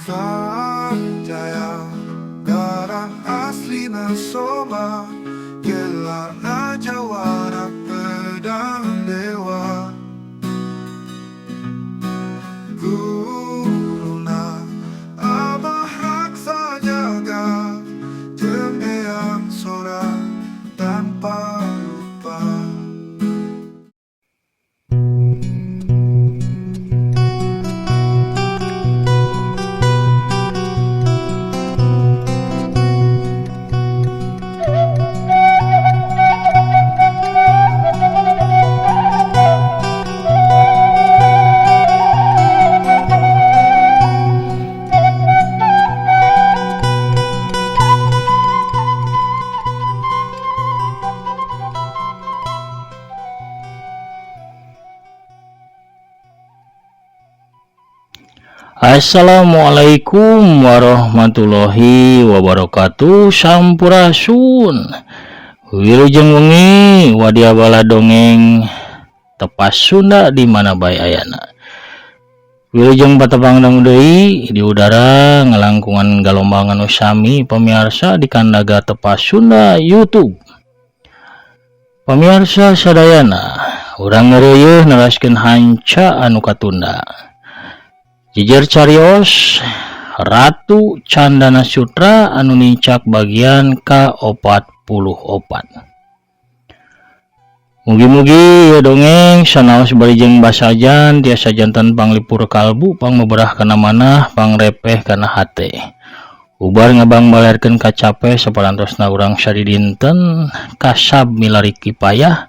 Sanjaya Garang asli na soma Kela na Jawa na pedang dewa Guru na Abah raksa jaga Tembeang sora tanpa lupa Assalamualaikum warahmatullahi wabarakatuh. Sampurasun wilujeng wengi wadia bala dongeng tepas Sunda di mana bae ayana. Wilujeng patepang deui di udara ngelangkungan galombangan usami pemirsa di kandaga tepas Sunda YouTube. Pemirsa sadayana, urang ngeureuyeuh neraskeun hanca anu katunda. Jejer carios Ratu Candana Sutra anu nincak bagian ka-44. Mugi-mugi ya dongeng sanaos barijeng basajan tiasa janten panglipur kalbu pangmeberah kana manah pangrepeh kana hate. Ubar ngabang balerkeun kacape saparantosna urang sadidinten kasab milari kipayah.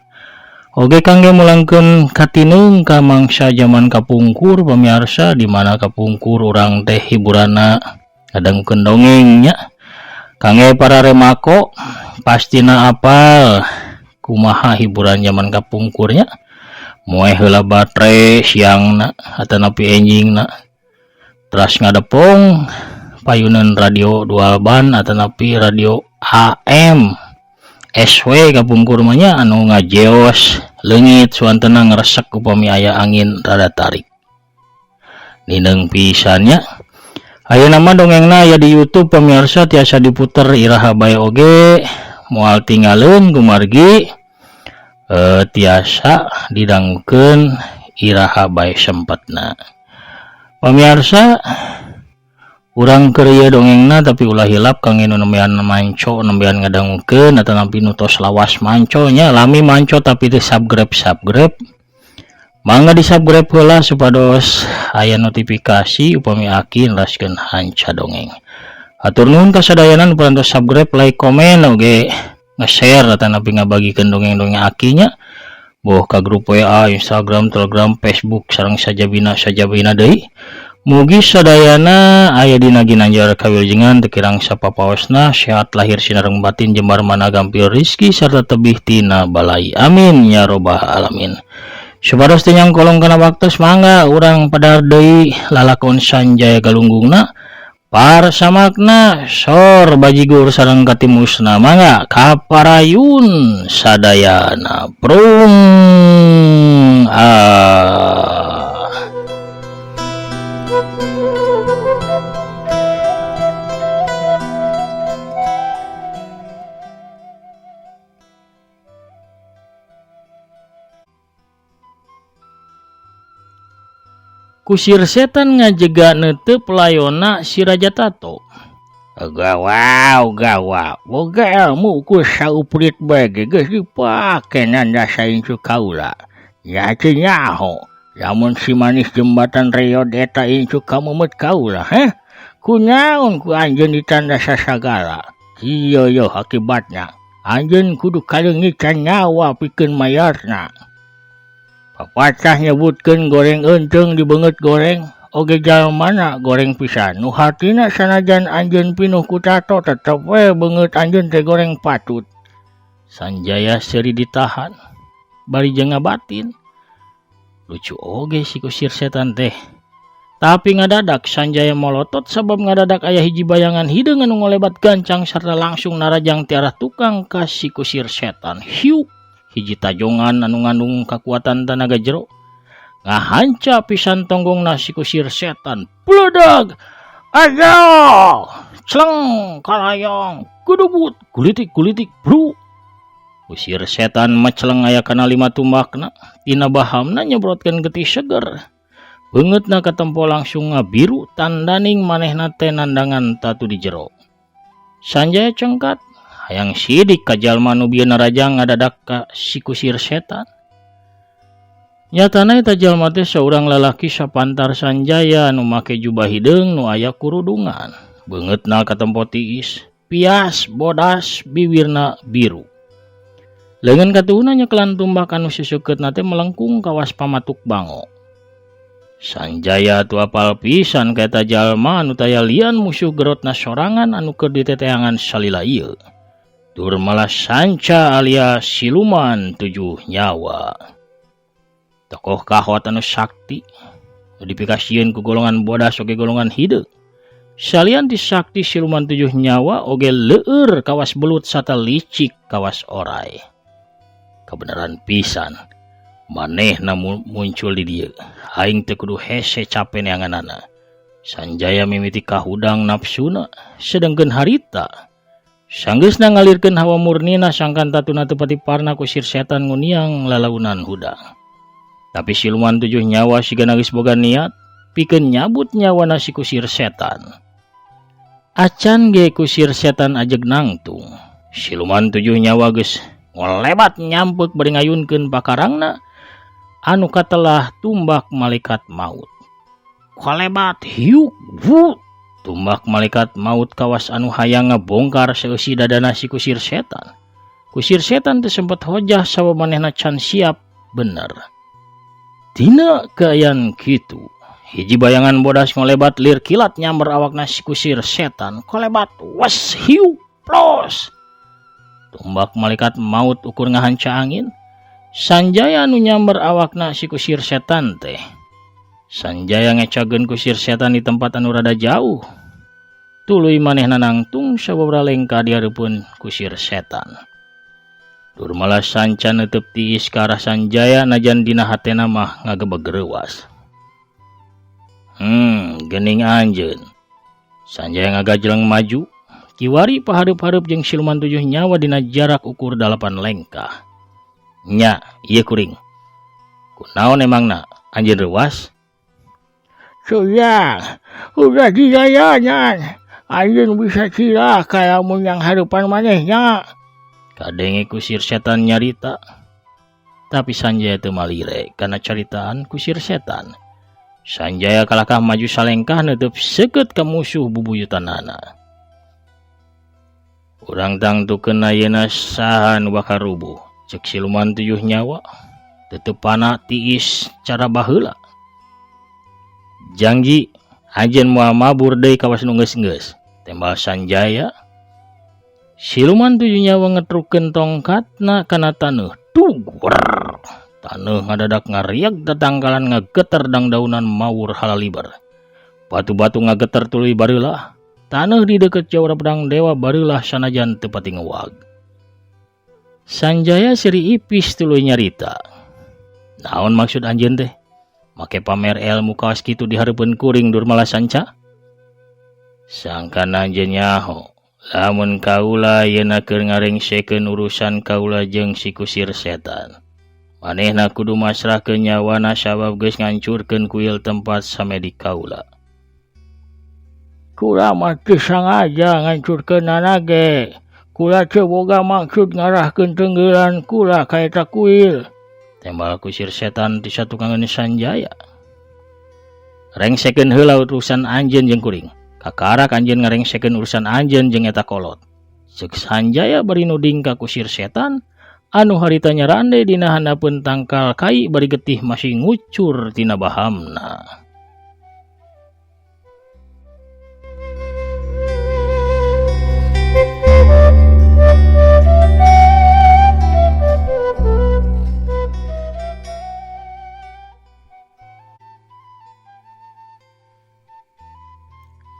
Oge kangge mulangkeun katinung ka mangsa zaman kapungkur pemirsa di mana kapungkur urang teh hiburanna ngadangkeun dongengnya. Kangge para remako pastina apal kumaha hiburan zaman kapungkurnya. Moe heula batre siangna atanapi enjingna. Teras ngadepong payunan radio dual ban atanapi radio AM. SW kapungkur manya anu ngajeos leungit suantena ngresek upami aya angin rada tarik. Nineng pisannya. Ayeuna mah dongengna aya di YouTube pemirsa tiasa diputer iraha bae oge moal tinggalin kumargi tiasa didangkeun iraha bae sempetna. Pemirsa urang keur dongengna tapi ulah hilap kangge nu nembean manco nembean ngadangukeun atanapi nu tos lawas manconya lami manco tapi teu subscribe mangga di subscribe heula supados aya notifikasi upami aki neraskeun hanca dongeng. Hatur nuhun kasadayana nu parantos subscribe, like, komen oge nge-share atanapi ngabagikeun dongeng-dongeng akinya boh ka grup WA, Instagram, Telegram, Facebook sareng sajabina deui. Mugi sadayana aya dina ginanjar kawilujengan teu kirang sapapaosna sehat lahir sinareng batin jembar mana gampil rizki sarta tebih tina balai. Amin ya robbal alamin. Supados teu nyang kolong kana waktos mangga urang padahar deui lalakon sanjaya galunggungna parsamakna sor bajigur sareng katimusna mangga kaparayun sadayana prung Kusir setan ngajega neteu pelayona si Raja Tato. Gawaw, boga ilmu ku sauprit bage geus dipake nanda saincu kaula. Ya teu nyaho, lamun si manis jembatan reod eta incu kamumet kaula, heh? Kunaon ku anjeun ditanda sasagala? Ieu akibatnya, anjeun kudu kalengikan nyawa pikeun mayarna. Papatah nyebutkeun goreng eunteng dibeungeut goreng, oge jalmana goreng pisan. Nu hartina sanajan anjeun pinuh ku tato tetep we beungeut anjeun teh goreng patut. Sanjaya seuri ditahan, bari jeung ngabatin. Lucu oge si kusir setan teh. Tapi ngadadak Sanjaya molotot sabab ngadadak aya hiji bayangan hideung anu ngolebat gancang sarta langsung narajang ti arah tukang ka si kusir setan. Hiuk. Hiji tajongan anu ngandung kakuatan tenaga jero ngahanca pisan tonggongna si kusir setan. Pledag! Ayo, celeng kalayong, kudubut, kulitik bro. Kusir setan maceleng aya kana 5 tumbakna, tina bahamna nyebrotkeun getih seger. Beungeutna katempo langsung ngabiru, tandaning manehna teh nandangan tatu di jero. Sanjaya cengkat, hayang sidik ka jalma nu bieuna raja ngadadak ka si kusir setan. Nyatana eta jalma teh saurang lalaki sapantar Sanjaya nu make jubah hideung nu aya kurudungan. Beungeutna katempo tiis, pias, bodas, bibirna biru. Leungeun katuhna nyekelan tumbak anu siseukeutna teh melengkung kawas pamatuk bango. Sanjaya tu apal pisan ka eta jalma anu taya lian musuh gerotna sorangan anu keur diteteangan salila ieu. Durmala Sanca alias siluman 7 nyawa. Tokoh kahot anu sakti dipikasieun ku golongan bodas oge golongan hideung. Salian ti sakti siluman 7 nyawa oge leueur kawas belut sarta licik kawas oray. Kebenaran pisan manehna muncul di dieu. Aing teu kudu hese capek neanganana. Sanjaya mimiti kahudang nafsuna sedengkeun harita sanggeusna ngalirkeun hawa murnina sangkan tatuna teu patiparna kusir setan nguniang lalaunan hudang. Tapi siluman 7 nyawa sigana geus boga niat pikeun nyabut nyawana si kusir setan. Acan ge kusir setan ajeg nangtung. Siluman 7 nyawa geus ngolebat nyampeuk bari ngayunkeun pakarangna anu katelah tumbak malaikat maut. Kolebat hiuk wut tumbak malaikat maut kawas anu hayang ngabongkar seusi dadana si kusir setan. Kusir setan teu sempet hojah sawamanehna can siap bener. Tina kaayaan kitu, hiji bayangan bodas ngolebat lir kilat nyamber awakna si kusir setan. Kolebat wes hiu plos. Tumbak malaikat maut ukur ngahanca angin. Sanjaya anu nyamber awakna si kusir setan teh. Sanjaya ngecageun kusir setan di tempat anu rada jauh. Tuluy manehna nangtung sababaraha lengka di hareupeun kusir setan. Durmala Sanca neuteup tiis ka arah Sanjaya najan dina hatena mah ngagebeg reuwas. Geuning anjeun. Sanjaya ngagajleng maju, kiwari pahareup-hareup jeung siluman 7 nyawa dina jarak ukur 8 lengkah. Nya, ieu kuring. Kunaon emangna? Anjeun reuwas? Sudah, udah didayangan. Anjeun bisa cilaka ka lamun yang hareupan manehnya. Kadenge kusir setan nyarita. Tapi Sanjaya teu malire kana caritaan kusir setan. Sanjaya kalakah maju salengkah neuteuk seukeut ka musuh bubuyutanana. Urang tangtukeun ayeuna saha nu bakal rubuh, cek siluman 7 nyawa. Teteupana tiis cara baheula. Janji anjeun moal mabur deui kawas nu geus-geus. Tembal Sanjaya. Siluman 7 nyawa ngetrukeun tongkatna kana taneuh. Dugur. Taneuh ngadadak ngariak tatangkalan ngageter dangdaunan mawur halaliber. Batu-batu ngageter tuluy bareulah. Taneuh di deukeut jawara pedang dewa bareulah sanajan teu pati ngeuwag. Sanjaya seri ipis tuluy nyarita. Naon maksud anjeun teh? Make pamer ilmu kawas kitu di hareupeun kuring Durmala Sanca? Sangkan anjeun nyaho. Lamun kaula yeuna keur ngarengsekeun urusan kaula jeung si kusir setan. Manehna kudu masrahkeun nyawana sabab geus ngancurkeun kuil tempat samedi kaula. Kula mah teu sangaja ngancurkeunana ge. Kula teu boga maksud ngarahkeun tenggeulan kula ka eta kuil. Tembal kusir setan ti satukangeun Sanjaya. Rengsekeun heula urusan anjeun jeung kuring. Kakarak anjeun ngarengsekeun urusan anjeun jeung eta kolot. Ceuk Sanjaya bari nuding ka kusir setan anu harita nyarande dina handapeun tangkal kai bari getih masih ngucur tina bahamna.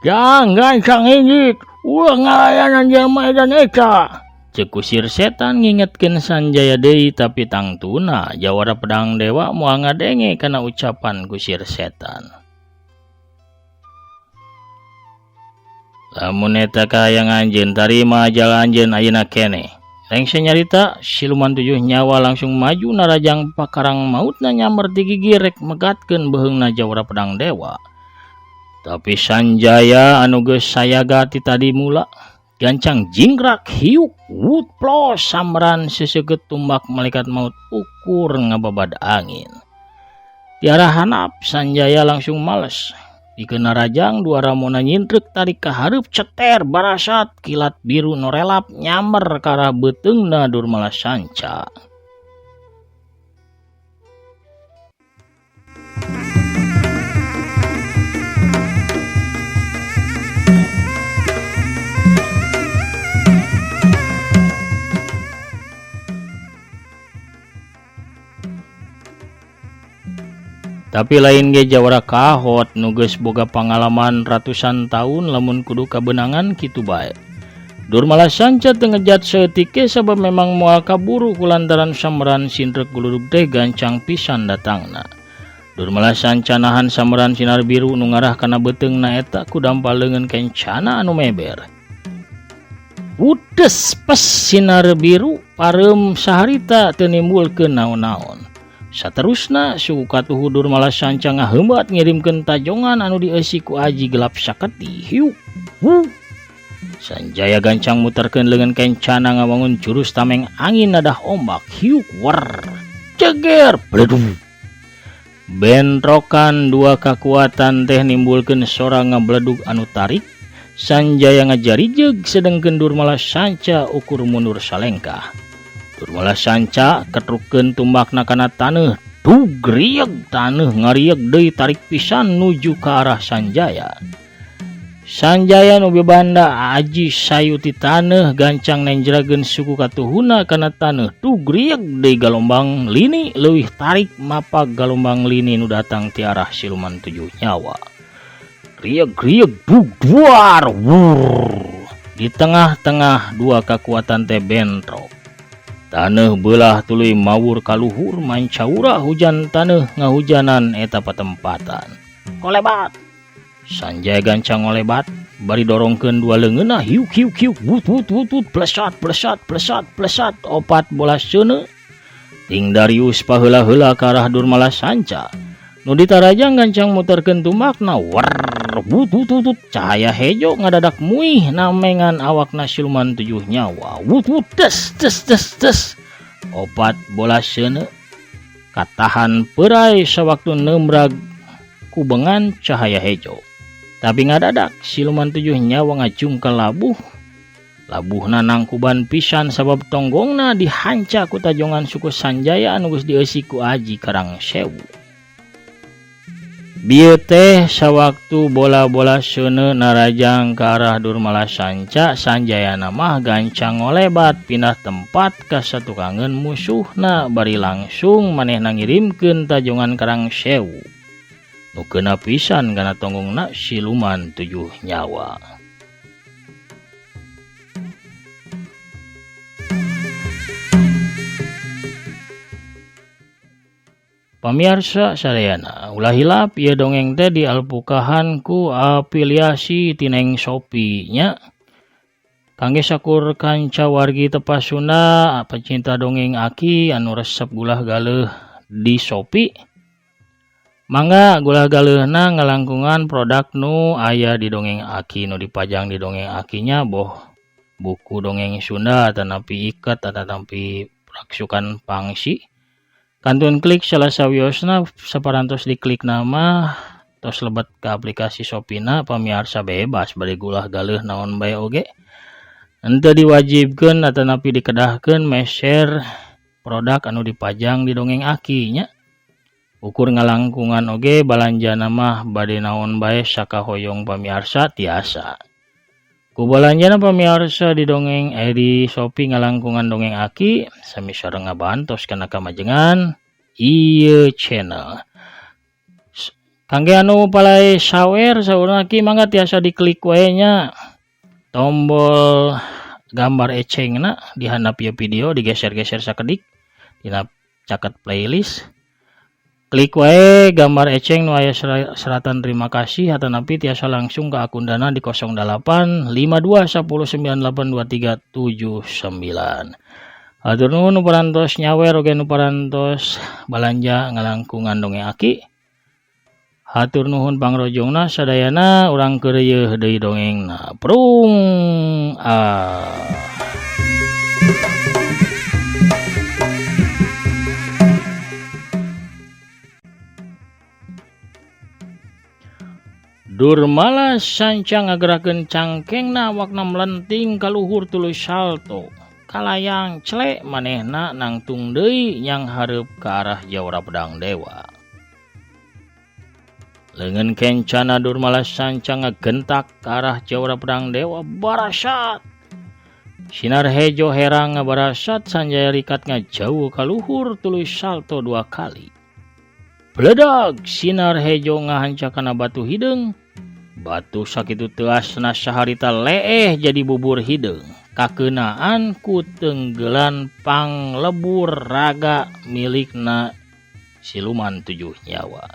Jangan sang inggit, ulah ngalayanan jalma edan eta. Ceuk kusir setan ngingetkeun Sanjaya deui tapi tangtuna jawara pedang dewa moal ngadenge kana ucapan kusir setan. Lamun eta kahayang anjeun tarima jalan anjeun ayeuna keneh. Rengse nyarita siluman 7 nyawa langsung maju narajang pakarang mautna nyamber di gigi rek megatkeun beheungna jawara pedang dewa. Tapi Sanjaya anu geus sayaga ti tadi mula gancang jingkrak hiuk wut plos samran seseukeut tumbak malaikat maut ukur ngababad angin. Tiara hanap Sanjaya langsung males. Dikeun narajang dua ramona nyintrek tarik ka hareup ceter barasat kilat biru norelap nyamber ka beuteungna Durmala Sanca. Tapi lain ge jawara kahot nu geus boga pangalaman ratusan tahun lamun kudu kabenangan kitu bae. Durmala Sanca teu ngejat saeutik ge sabab memang moal kaburu kulantaran sameran sinrek guludug teh gancang pisan datangna. Durmala Sanca nahan sameran sinar biru nu ngarah kana beuteungna eta ku dampal leungeun kencana anu meber. Udes pas sinar biru pareum saharita teu nimbulkeun naon-naon. Saterusna suku katuhu Durmala Sanca ngaheumbat ngirimkeun tajongan anu dieusi ku aji gelap saketi. Hiuk. Sanjaya gancang muterkeun leungeun kencana ngawangun jurus tameng angin nadah ombak. Hiuk war. Ceger. Bledung. Bentrokan dua kekuatan teh nimbulkeun sora ngabledug anu tarik. Sanjaya ngajarijeg sedengkeun Durmala Sanca ukur mundur salengkah. Durmala Sanca ketrukeun tumbakna kana taneuh, dugrieg taneuh ngarieg deui tarik pisan nuju ka arah Sanjaya. Sanjaya nu bebanda aji sayu ti taneuh gancang nenjrageun suku katuhuna kana taneuh, dugrieg deui galombang lini leuwih tarik mapag galombang lini nu datang ti arah siluman 7 nyawa. Grieg-grieg dugduar wur. Di tengah-tengah dua kekuatan teh bentrok. Taneuh beulah tuluy mawur kaluhur mancaura hujan taneuh ngahujanan eta patempatan. Kolebat. Sanjaya gancang ngolebat bari dorongkeun dua leungeunna hiuk wut plesat opat bola seuneu. Ting Darius paheula-heula ka arah Durmala Sanca. Nu ditarajang gancang muterkeun tumbakna war wut cahaya hejo ngadadak muih namengan awakna siluman 7 nyawa. Wut des. Opat bola seuneu katahan perai sawaktu nembrag kubengan cahaya hejo. Tapi ngadadak siluman 7 nyawa ngacung ka labuh. Labuhna nangkuban pisan sabab tonggongna dihanca ku tajongan suku Sanjaya anu geus dieusi ku aji karang sewu. Bieu teh sawaktu bola-bola seuneu narajang ka arah Durmala Sanca, Sanjayana mah gancang ngolebat pindah tempat ka satukangeun musuhna bari langsung manehna ngirimkeun tajongan karang sewu. Nu keuna pisan kana tonggongna siluman 7 nyawa. Pamirsa sadayana, ulah hilap ieu dongeng teh dialpukahan ku afiliasi tineng Shopee nya. Kangge sakur kanca wargi tepasuna pecinta dongeng Aki anu resep gulah galeuh di Shopee. Mangga gulah galeuhna ngalangkungan produk nu aya di dongeng Aki nu dipajang di dongeng Akinya boh buku dongeng Sunda tanapi iket tanapi raksukan pangsi. Kantun klik salah sawiosna saparantos diklik nama tos lebet ke aplikasi Shopee-na pamirsa bebas bari gulah galeuh naon bae oge. Henteu diwajibkeun atanapi dikedahkeun meser produk anu dipajang di dongeng Aki nya. Ukur ngalangkungan oge balanjana mah bade naon bae sakahoyong pamirsa tiasa. Ku balanjana pamirsa di dongeng di Shopee ngalangkungan dongeng Aki sami sareng ngabantos kana kamajengan ieu channel. Kangge anu palai sawer saurna Ki mangga tiasa diklik wae nya tombol gambar ecengna di handap ieu video digeser-geser sakedik dina caket playlist. klik wae gambar eceng nu aya seratan terima kasih atanapi tiasa langsung ke akun Dana di 085210982379. Atur nuhun nu parantos nyawer oge nu parantos balanja ngalangkungan dongeng aki. Hatur nuhun pangrojongna sadayana urang keureuh deui dongengna. Prung Durmala sanca ngagerakeun cangkengna awakna melenting ka luhur tuluy salto. Kalayang celek manehna nangtung deui nyang hareup ka arah Jawara Pedang Dewa. Leungeun kencana Durmala sanca ngagentak ka arah Jawara Pedang Dewa barasat. Sinar hejo herang ngabarasat sanjaya rikat ngajauh ka luhur tuluy salto 2 kali. Bledag sinar hejo ngahancakana batu hideung. Batu sakitu teasna saharita leeh jadi bubur hideung. Kakeunaan ku tenggelan panglebur raga milikna siluman 7 nyawa.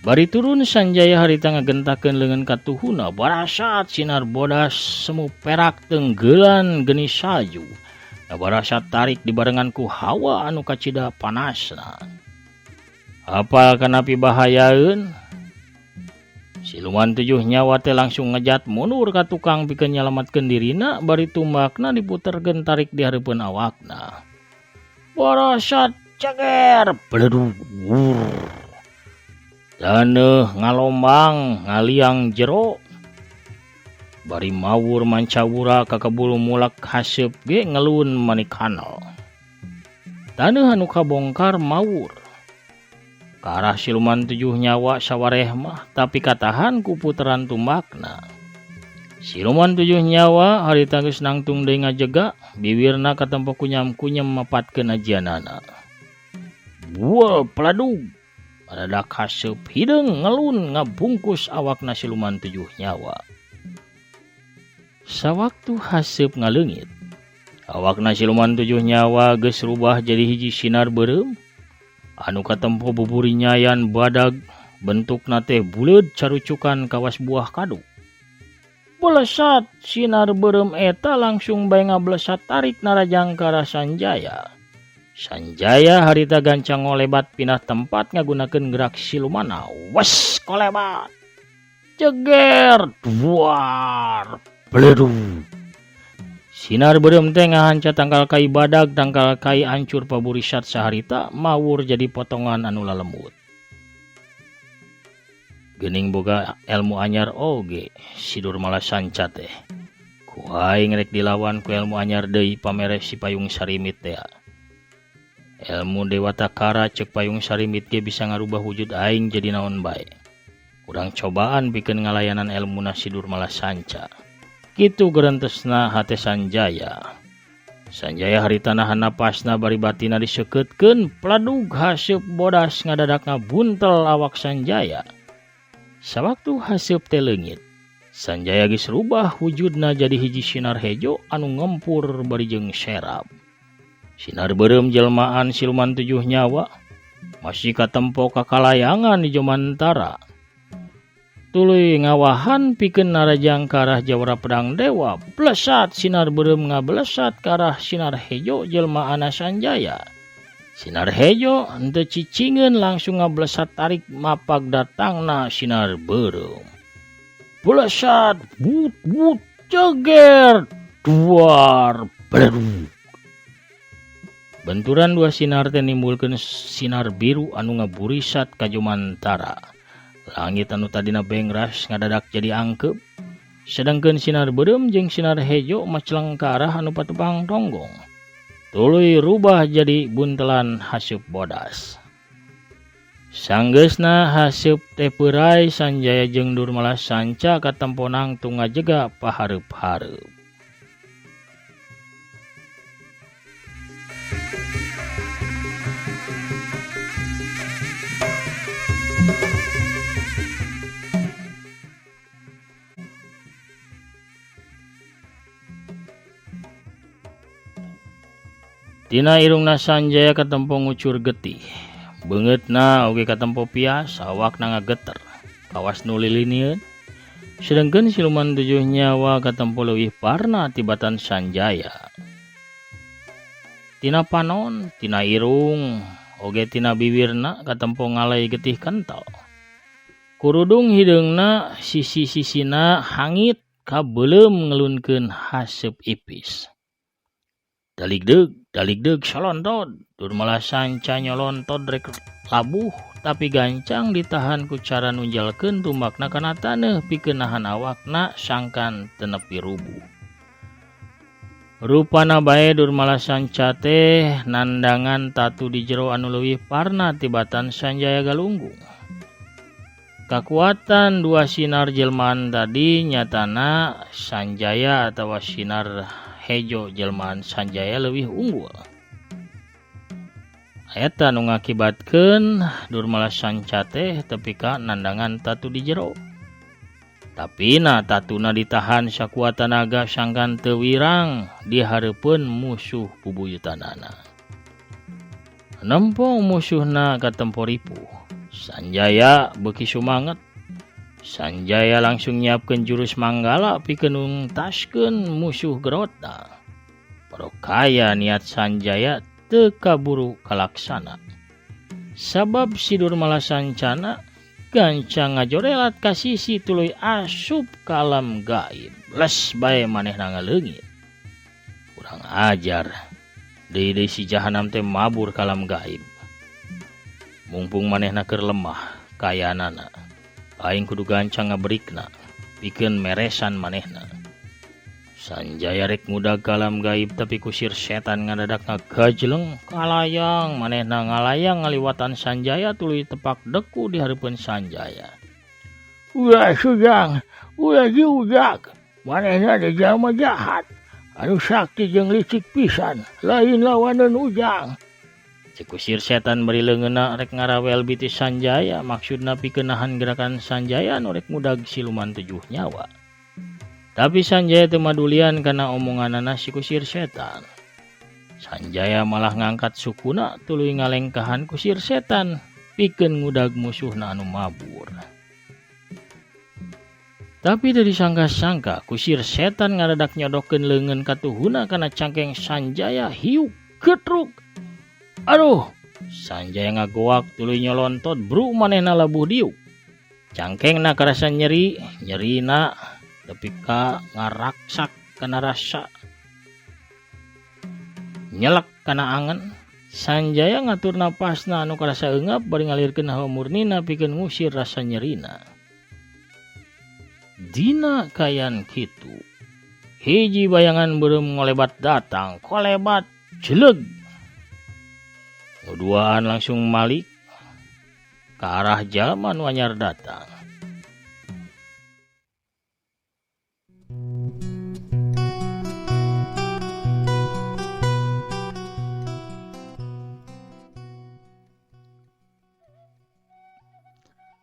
Bari turun sanjaya harita ngagentakeun leungeun katuhuna barasat sinar bodas semu perak tenggelan geni salju. Barasat tarik dibarengan ku hawa anu kacida panasna. Apal kanapi bahayaeun? Siluman 7 nyawa teh langsung ngejat mundur ka tukang pikeun nyalamatkeun dirina bari tumbakna diputerkeun tarik di hareupeun awakna. Barasat ceger bledug. Daneuh ngalombang ngaliang jero. Bari mawur mancawura ka kabulu mulak haseup ge ngelun manikanal. Daneuh anu kabongkar mawur. Ka arah siluman 7 nyawa sawareh mah tapi katahan ku puteran tumbakna. Siluman 7 nyawa harita geus nangtung deui ngajega bibirna katempo kunyam-kunyam mapatkeun ajianana. Buel peladug adadak haseup hideung ngelun ngabungkus awakna siluman 7 nyawa. Sawaktu haseup ngaleungit awakna siluman 7 nyawa geus rubah jadi hiji sinar beureum. Anu katempo buburi nyayan badag bentukna teh buleud carucukan kawas buah kadu. Belesat sinar beureum eta langsung bae ngablesat tarik narajang ka arah Sanjaya. Sanjaya harita gancang ngolebat pindah tempat ngagunakeun gerak silumana. Wes kolebat. Ceger duar bledung. Sinar beureum teh ngahanca tangkal kai badag tangkal kai ancur paburisat saharita mawur jadi potongan anu lalembut. Geuning boga ilmu anyar oge si Durmala sanca teh. Ku aing rek dilawan ku ilmu anyar deui pamere si Payung Sarimit teh. Ilmu Dewata Kara cek Payung Sarimit ge bisa ngarubah wujud aing jadi naon bae. Urang cobaan pikeun ngalayanan ilmuna si Durmala sanca. Kitu gerentesna hate Sanjaya. Sanjaya harita nahan napasna bari batina diseukeutkeun peladug haseup bodas ngadadak ngabuntel awak Sanjaya. Sawaktu haseup teh leungit, Sanjaya geus rubah wujudna jadi hiji sinar hejo anu ngempur bari jeung serab. Sinar beureum jelmaan siluman 7 nyawa masih katempo kakalayangan di Jomantara. Tuluy ngawahan pikeun narajang ka arah Jawara Pedang Dewa, blesat sinar beureum ngablesat ka arah sinar hejo jelmaana Sanjaya. Sinar hejo henteu cicingeun langsung ngablesat tarik mapag datangna sinar beureum. Blesat but ceger duar bledug. Benturan 2 sinar teh nimbulkeun sinar biru anu ngaburisat ka Jomantara. Langit anu tadina bengras ngadadak jadi angkeup. Sedangkeun sinar beureum jeung sinar hejo macleng ka arah anu patepang tonggong. Tuluy rubah jadi buntelan haseup bodas. Sanggeusna haseup teh peurai Sanjaya jeung Durmala sanca katempo nangtung ngajega pahareup-hareup. Tina irungna Sanjaya katempo ngucur getih. Beungeutna oge katempo pias awakna ngageter kawas nu lilinieun. Sedengkeun siluman 7 nyawa katempo leuwih parna tibatan Sanjaya. Tina panon, tina irung, oge tina bibirna katempo ngalay getih kental. Kurudung hideungna sisi-sisina hangit kabeuleum ngelunkeun haseup ipis. Daligdeug solontod, dur malah sanca nyolontod rek labuh tapi gancang ditahan ku cara nunjalkeun tumakna kana taneuh pikeun nahan awakna sangkan teu nepi rubuh. Rupana bae dur malah sanca teh nandangan tatu di jero anu leuwih parna tibatan Sanjaya galunggung. Kakuatan 2 sinar jelmaan tadi nyatana Sanjaya atawa sinar hejo jelmaan Sanjaya leuwih unggul. Eta nu ngakibatkeun dur malah sanca teh tepi ka nandangan tatu di jero. Tapi tatuna ditahan sakuat tenaga sangkan teu wirang di hareupeun musuh bubuyutanana. Nempo musuhna katempo ripuh. Sanjaya beuki sumanget. Sanjaya langsung nyiapkeun jurus manggala pikeun nungtaskeun musuh gerotna. Parokaya niat Sanjaya teu kaburu kalaksana. Sabab si Durmala Sancana gancang ngajorelat ka sisi tuluy asup ka alam gaib. Les bae manehna ngaleungit. Kurang ajar. Deui si jahanam teh mabur ka alam gaib. Mumpung manehna keur lemah kayanana, aing kudu gancang ngabrikna pikeun meresan manehna. Sanjaya rek ngudag ka alam gaib tapi kusir setan ngadadak ngagajleng kalayang manehna ngalayang ngaliwatan Sanjaya tuluy tepak deku di hareupeun Sanjaya. Ulah sujang, ulah diujak, manehna da jalma jahat, anu sakti jeung licik pisan, lain lawanan ujang. Cek kusir setan beri leungeunna rek ngarawel biti Sanjaya maksudna pikeun nahan gerakan Sanjaya anu rek ngudag siluman 7 nyawa. Tapi Sanjaya teu madulian kana omonganana si kusir setan. Sanjaya malah ngangkat sukuna tuluy ngalengkahan kusir setan pikeun ngudag musuhna anu mabur. Tapi teu disangka-sangka kusir setan ngadadak nyodokeun leungeun ka tuhuna kana cangkeng Sanjaya hiuk getruk. Aduh, Sanjaya ngagoak tuluy nyolontod bru manehna labuh diuk. Cangkengna karasa nyerina tapi ka ngaraksak kana rasa. Nyelek kana angen, Sanjaya ngatur napasna anu karasa eungap bari ngalirkeun hawa murnina pikeun ngusir rasa nyerina. Dina kayan kitu, hiji bayangan beureum ngolebat datang, kolebat jeleg. Duaan langsung malik ke arah jalma nu anyar datang.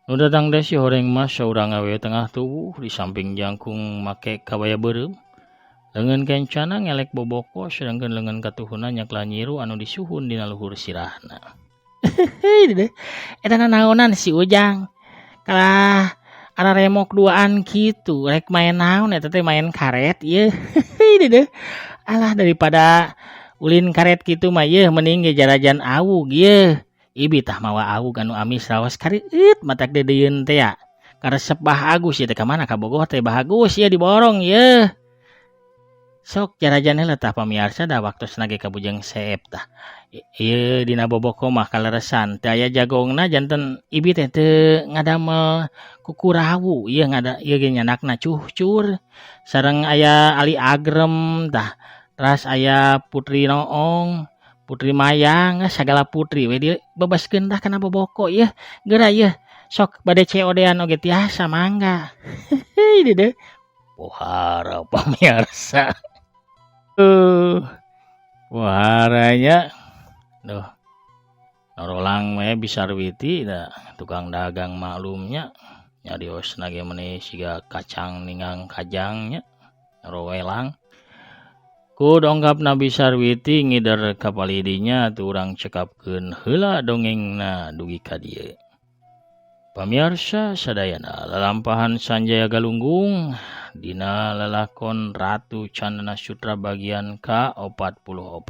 Nu datang teh si horeng mas saurang awewe tengah tubuh di samping jangkung make kabaya beureum. Leungeun kencana ngelek boboko sedangkeun leungeun katuhuna nyakla nyiru anu disuhun dina luhur sirahna. Hehehe, eta naonan si Ujang. Kalah ada remok duaan kitu, rek main naon eta teh main karet ieu. Hehehe, alah daripada ulin karet kitu mah yeuh mending ge jarajan awug yeuh. Ibi tah mawa awug anu amis raos kariit matak dedeyeun teh ya. Karesep bahagus ieu teh ka mana ka Bogor teh bahagus ieu diborong yeuh. Sok jarajan heula tah pamiarsa da waktos nage ka Bujang Seep tah. Ieu dina boboko mah kaleresan teu aya jagongna janten ibi teh teu ngadamel kukurawu ieu ieu ge nyanakna cuhcur sareng aya Ali Agrem tah. Teras aya Putri Noong, Putri Mayang, sagala putri we dibebaskeun tah kana boboko ieu. Geura ieu sok bade COD-an oge tiasa mangga. Hehehe deh. Pohara pamiarsa. Waharanya duh norolang we bisarwiti da tukang dagang maklumnya nyadiosna ge meneh siga kacang ninggang kajangnya norowelang Ku dongkap Nabi Sarwiti ngider kapalidinya tu urang cekapkeun heula dongengna dugi ka dieu. Pamirsa sadayana lalampahan Sanjaya Galunggung dina lalakon Ratu Candana Sutra bagian ka-44.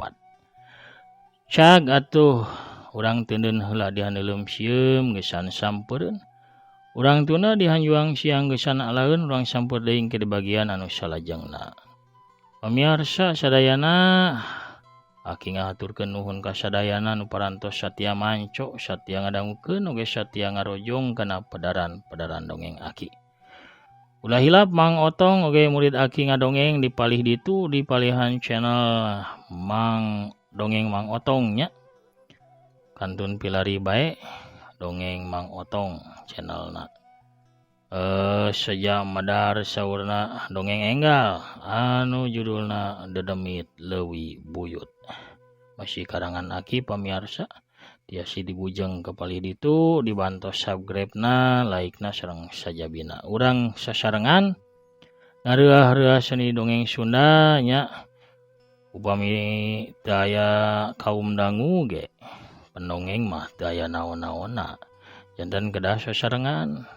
Cag atuh urang teuneun heula dihaneuleum sieum geusan sampeureun. Urang tuna dihanjuang siang geusan alaeun urang sampeur deui ke di bagian anu salajengna. Pamirsa sadayana aki ngahaturkeun nuhun ka sadayana nu parantos satia manco, satia ngadangukeun oge satia ngarojong kana pedaran-pedaran dongeng aki. Ulah hilap Mang Otong oge murid aki ngadongeng dipalih ditu di palihan channel Mang Dongeng Mang Otong nya. Kantun pilari bae dongeng Mang Otong channelna. Sejak madar saurna dongeng enggal anu judulna Dedemit Leuwih Buyut. Masih karangan aki pamirsa tiasa dibujeng kepalih ditu dibantos subscribe-na, like-na sareng sajabina. Urang sasarengan ngareah-reah seni dongeng Sunda nya upami daya kaum dangu ge pendongeng mah daya naon-naonna. Janten kedah sasarengan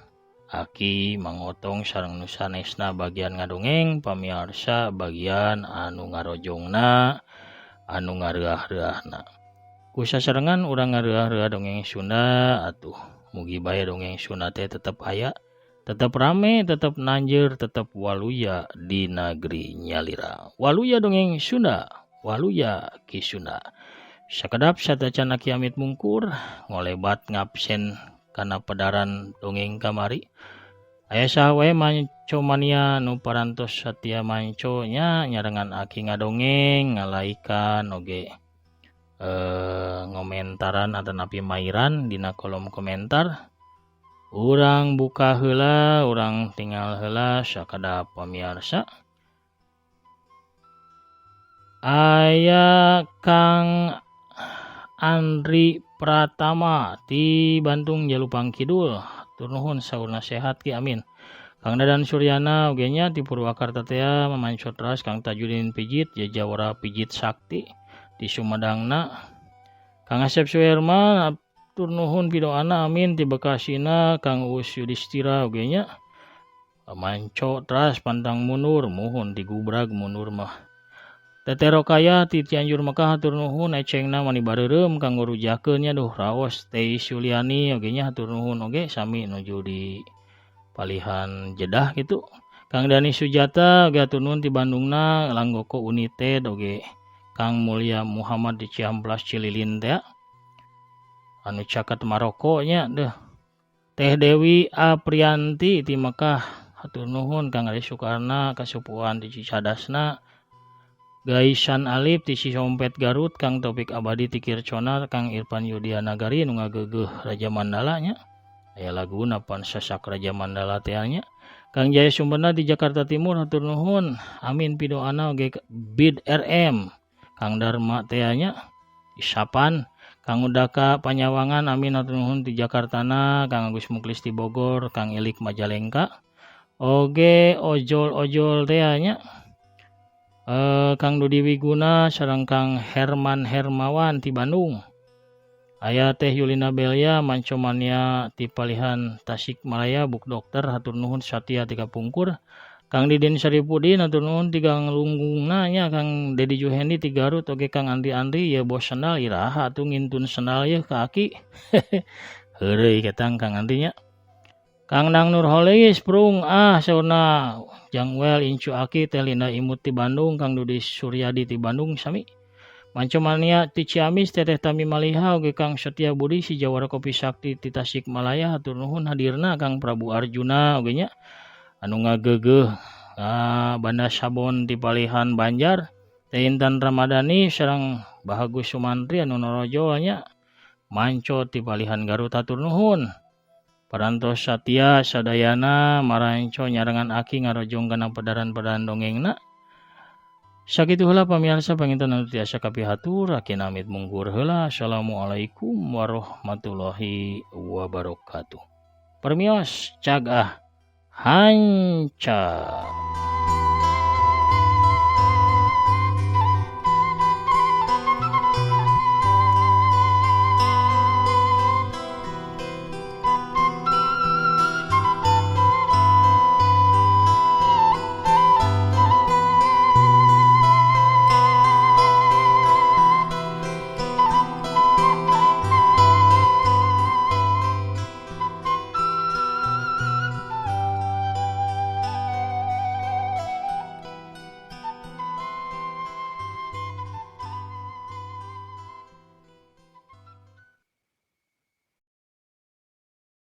aki Mang Otong sareng nu sanesna bagian ngadongeng, pamirsa bagian anu ngarojongna, anu ngareah-reahna. Ku sasarengan urang ngareah-reah dongeng Sunda atuh mugi bae dongeng Sunda teh tetep aya, tetep rame, tetep nanjeur, tetep waluya di negeri nyalira. Waluya dongeng Sunda, waluya ki Sunda. Sakedap satacan aki amit mungkur ngolebat ngabsen kana pedaran dongeng kamari. Aya saha wae manco mania nu parantos satia manco nya nyarengan aki ngadongeng, ngalaikan oge ngomentaran atanapi mairan dina kolom komentar. Urang buka heula, urang tinggal heula sakadap pamirsa. Aya Kang Andri Pratama ti Bandung Jalupang Kidul. Tur nuhun saurna sehat ki amin. Kang Dadan Suryana oge nya ti Purwakarta teh mamancot ras Kang Tajudin Pijit Jawara Pijit Sakti di Sumedangna. Kang Asep Suherman tur nuhun pidoana amin ti Bekasina. Kang Uus Yudhistira oge nya manco ras pantang mundur muhun di Gubrag mundur mah. Tetero kaya ti Cianjur Mekah hatur nuhun ecengna mani bareureum kanggo rujakeun nya duh raos Teh Suliani oge nya hatur nuhun oge sami nuju di palihan Jeddah gitu. Kang Dani Sujata oge hatur nuhun ti Bandungna Langgoko United oge Kang Mulya Muhammad di Ciamplas Cililin teh anu caket Maroko nya deuh. Teh Dewi Aprianti ti Mekah hatur nuhun Kang Ade Sukarna kasupuan di Cicadasna. Gaisan Alif ti Cisompet Garut, Kang Topik Abadi ti Kircona, Kang Irfan Yudiana Gari nu ngageugeuh Raja Mandala nya. Aya laguna pan sasak Raja Mandala teh nya. Kang Jaya Sumberna di Jakarta Timur hatur nuhun. Amin pidoana oge Bid RM. Kang Dharma teh nya Isapan. Kang Udaka Panyawangan amin hatur nuhun di Jakartana, Kang Agus Muklis di Bogor, Kang Elik Majalengka. Oge ojol-ojol teh nya. Kang Dudi Wiguna sareng Kang Herman Hermawan ti Bandung. Aya Teh Yulina Belia mancomania ti palihan Tasikmalaya Buk Dokter hatur nuhun satia ti kapungkur. Kang Didin Saripudin hatur nuhun ti Kang Lunggungna nya. Kang Dedi Juhendi ti Garut oge Kang Andi ya bos sendal iraha atuh ngintun sendal ye ka aki. Heureuy ketang Kang Andi nya. Kang Nang Nurholis Prung sauna Jangwel Incu Aki teh Linda Imut ti Bandung, Kang Dudi Suryadi ti Bandung sami. Mancomania ti Ciamis Teteh Tami Maliha oge Kang Setia Budi si Jawara Kopi Sakti ti Tasikmalaya hatur nuhun hadirna Kang Prabu Arjuna oge nya anu ngageugeuh Banda Sabon ti palihan Banjar. Teh Intan Ramadhani sareng Bahagus Sumantri anu Norojo nya manco ti palihan Garut hatur nuhun. Parantos satia sadayana maranco nyarengan aki ngarojong kana pedaran-pedaran dongengna. Sakitu heula pamirsa panginten anu tiasa kapihatur aki namit mungkur heula. Assalamualaikum warahmatullahi wabarakatuh. Permios cagah hanca.